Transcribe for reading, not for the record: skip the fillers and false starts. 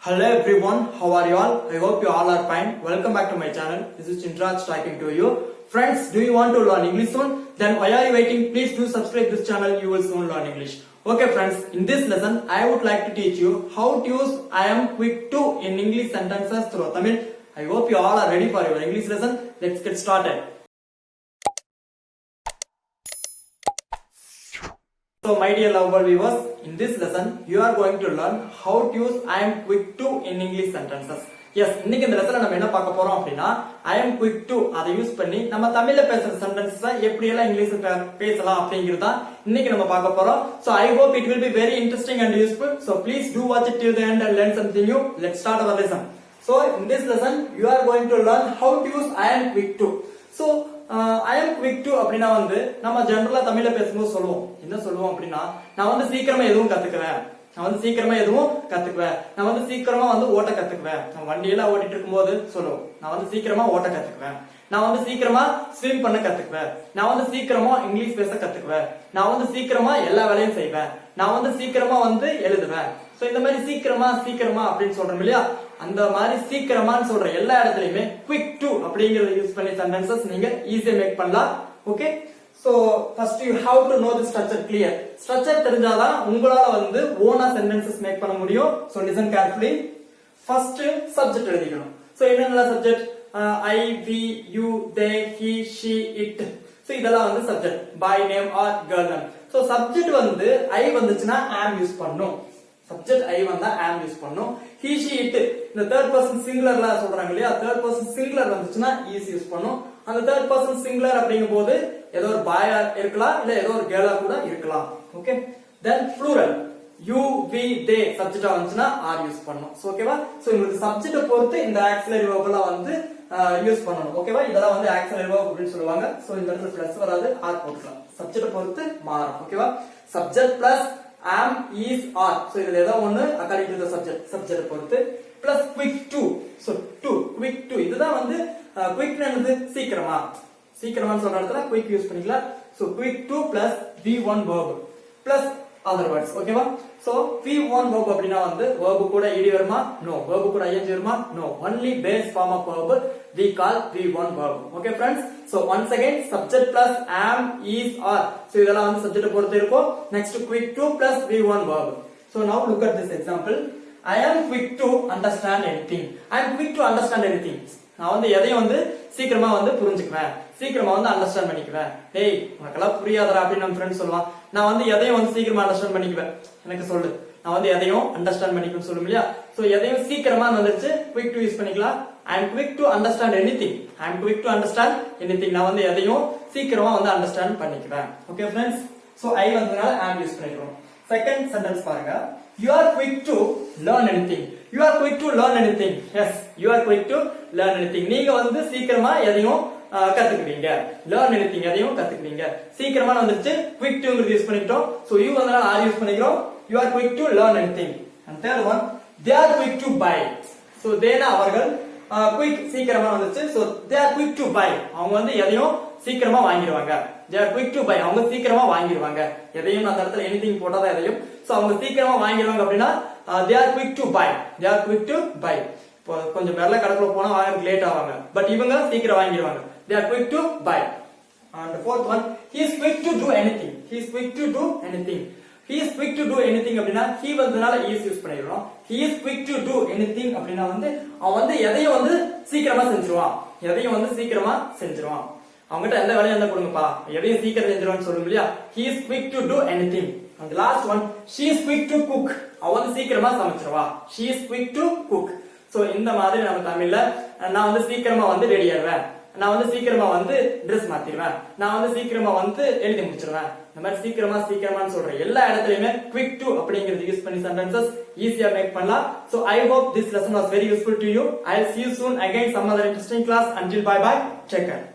Hello everyone, how are you all? I hope you all are fine. Welcome back to my channel. This is Chindraj talking to you. Friends, do you want to learn English soon? Then why are you waiting? Please do subscribe this channel. You will soon learn English. Okay friends, in this lesson, I would like to teach you how to use I am quick to in English sentences through Tamil. I hope you all are ready for your English lesson. Let's get started. So my dear lovable viewers, in this lesson you are going to learn how to use I am quick to in English sentences. Yes, இன்னைக்கு இந்த லெசன்ல நம்ம என்ன பார்க்க போறோம் அப்படினா I am quick to அதை use பண்ணி நம்ம தமிழ்ல பேசுற சென்டென்சஸை எப்படி எல்லாம் இங்கிலீஷ்ல பேசலாம் அப்படிங்கறத இன்னைக்கு நம்ம பார்க்க போறோம். So I hope it will be very interesting and useful. So please do watch it till the end and learn something new. Let's start our lesson. So in this lesson you are going to learn how to use I am quick to. So I am quick to அப்படினா வந்து நம்ம ஜெனரலா தமிழ்ல பேசும்போது சொல்லுவோம். என்ன சொல்லுவோம் அப்படினா நான் வந்து சீக்கிரமா எதுவும் கத்துக்குவேன். நான் வந்து சீக்கிரமா வந்து ஓட்ட கத்துக்குவேன். நான் வண்டியில ஓட்டிட்டு இருக்கும்போது சொல்லுவோம். நான் வந்து சீக்கிரமா ஓட்ட கத்துக்குவேன். நான் வந்து சீக்கிரமா ஸ்விம் பண்ண கத்துக்குவேன். நான் வந்து சீக்கிரமா இங்கிலீஷ் பேச கத்துக்குவேன். நான் வந்து சீக்கிரமா எல்லா வேலையும் செய்வேன். நான் வந்து சீக்கிரமா வந்து எழுதுவேன். சோ இந்த மாதிரி சீக்கிரமா அப்படின்னு சொல்றோம் இல்லையா, அந்த மாதிரி சீக்கிரமான்னு சொல்ற எல்லா இடத்துலயுமே குவிக் டு அப்படிங்கறத யூஸ் பண்ணி சென்டென்சஸ் நீங்க ஈஸியா மேக் பண்ணலாம். Okay, so first you have to know the structure clear. Structure தெரிஞ்சாதான் உங்களால வந்து ஓனா சென்டென்சஸ் மேக் பண்ண முடியும். So listen carefully. First subject எழுதிக்கணும். So என்னென்ன subject? I, we, you, they, he, she, it. So இதெல்லாம் வந்து subject, by name or girl name. So subject வந்து I வந்துச்சுன்னா am யூஸ் பண்ணனும். சப்ஜெக்ட் I வந்தா am யூஸ் பண்ணனும். he, she, it இந்த third person singularல சொல்றாங்க இல்லையா, third person singular வந்துச்சுன்னா is யூஸ் பண்ணனும். அந்த third person singular அப்படிங்கும்போது ஏதோ ஒரு பாயா இருக்கலாம், இல்ல ஏதோ ஒரு கேர்ளா கூட இருக்கலாம். Okay, then plural you, we, they சப்ஜெக்ட்டா வந்துச்சுன்னா are யூஸ் பண்ணனும். சோ ஓகேவா? சோ உங்களுக்கு சப்ஜெக்ட்ட பொறுத்து இந்த ஆக்ஸிலரி வெர்ப் எல்லாம் வந்து யூஸ் பண்ணனும். ஓகேவா? இதெல்லாம் வந்து ஆக்ஸிலரி வெர்ப் அப்படின்னு சொல்லுவாங்க. சோ இந்த இடத்துல பிளஸ் வராது, ஆர் போட்டுக்கலாம். சப்ஜெக்ட்ட பொறுத்து மாறும். ஓகேவா? Subject plus am, is, are. So இதுல ஏதோ ஒன்னு according to the subject பொறுத்து plus quick to. so quick to இதுதான் வந்து quick என்னது சீக்கிரமான்னு சொல்ற இடத்துல quick யூஸ் பண்ணிக்கலாம். so quick to plus v1 verb plus other words. ஓகேவா? so v1 verb அப்படினா வந்து verb கூட ed வருமா? no. verb கூட ing வருமா? no. only base form of verb we call v1 verb. okay friends, so once again subject plus am, is, are. so இதெல்லாம் வந்து subject பொறுத்து இருக்கும். next quick to plus v1 verb. so now look at this example. I am quick to understand anything. I am quick to understand anything. நான் வந்து எதையும் வந்து சீக்கிரமா வந்து புரிஞ்சுக்குவேன், சீக்கிரமா வந்து அண்டர்ஸ்டாண்ட் பண்ணிக்குவேன். டேய் உனக்கெல்லாம் புரியாதடா அப்படின்னு நம்ம ஃப்ரெண்ட் சொல்லுவான். நான் வந்து எதையும் வந்து சீக்கிரமா அண்டர்ஸ்டாண்ட் பண்ணிக்குவேன், எனக்கு சொல்லு. நான் வந்து எதையும் அண்டர்ஸ்டாண்ட் பண்ணிக்குவேன்னு சொல்லும் இல்லையா, சோ எதையும் சீக்கிரமா வந்துருச்சு குவிக் டு யூஸ் பண்ணிக்கலாம். I am quick to understand anything. I am quick to understand anything. நான் வந்து எதையும் சீக்கிரமா வந்து அண்டர்ஸ்டாண்ட் பண்ணிக்குவேன். ஓகே ஃப்ரெண்ட்ஸ், சோ I வந்ததனால am யூஸ் பண்ணிக்கிறோம். செகண்ட் சென்டென்ஸ் பாருங்க. You are quick to learn anything. You are quick to learn anything. Yes, you are quick to learn anything. நீங்க வந்து சீக்கிரமா எதையும் கத்துக்குவீங்க. learn anything எதையும் கத்துக்குவீங்க. சீக்கிரமா வந்துருச்சு quick to யூஸ் பண்ணிட்டோம். so you வந்தனால are யூஸ் பண்ணிக்கிறோம். You are quick to learn anything. and third one, they are quick to buy. so they னா அவர்கள், quick சீக்கிரமா வந்துச்சு. so they are quick to buy. அவங்க வந்து எதையும் சீக்கிரமா வாங்கிடுவாங்க. they are quick to buy. அவங்க சீக்கிரமா வாங்கிடுவாங்க. எதையும் அந்த இடத்துல anything போட்டாதான் எதையும். சோ அவங்க சீக்கிரமா வாங்கிடுவாங்க அப்படின்னா they are quick to buy. they are quick to buy. கொஞ்சம் வெள்ள கடக்குள்ள போனா வாங்குறதுக்கு லேட் ஆவாங்க, பட் இவங்க சீக்கிரம் வாங்கிடுவாங்க. they are quick to buy. and the fourth one, he is quick to do anything. he is quick to do anything. he is quick to do anything அப்படினா he வந்தனால is யூஸ் பண்ணிரோம். he is quick to do anything அப்படினா வந்து அவன் வந்து எதையும் வந்து சீக்கிரமா செஞ்சிருவான். அவங்கட்ட எந்த வேலையும் இருந்தா கொடுங்கப்பா, எதையும் சீக்கிரம் செஞ்சிருவான்னு சொல்லும் இல்லையா. he is quick to do anything. and the last one, she is quick to cook. அவ வந்து சீக்கிரமா சமைச்சிருவா. she is quick to cook. So இந்த மாதிரி நம்ம தமிழ்ல நான் வந்து சீக்கிரமா வந்து ரெடி ஆவேன், நான் வந்து சீக்கிரமா வந்து ட்ரெஸ் மாத்திடுவேன், நான் வந்து சீக்கிரமா வந்து எழுதி முடிச்சிருவேன். இந்த மாதிரி சீக்கிரமான்னு சொல்ற எல்லா இடத்துலயுமே quick to அப்படிங்கறது யூஸ் பண்ணி சென்டென்சஸ் ஈஸியா மேக் பண்ணலாம். so I hope this lesson was very useful to you. I'll see you soon again some other interesting class. until bye bye, take care.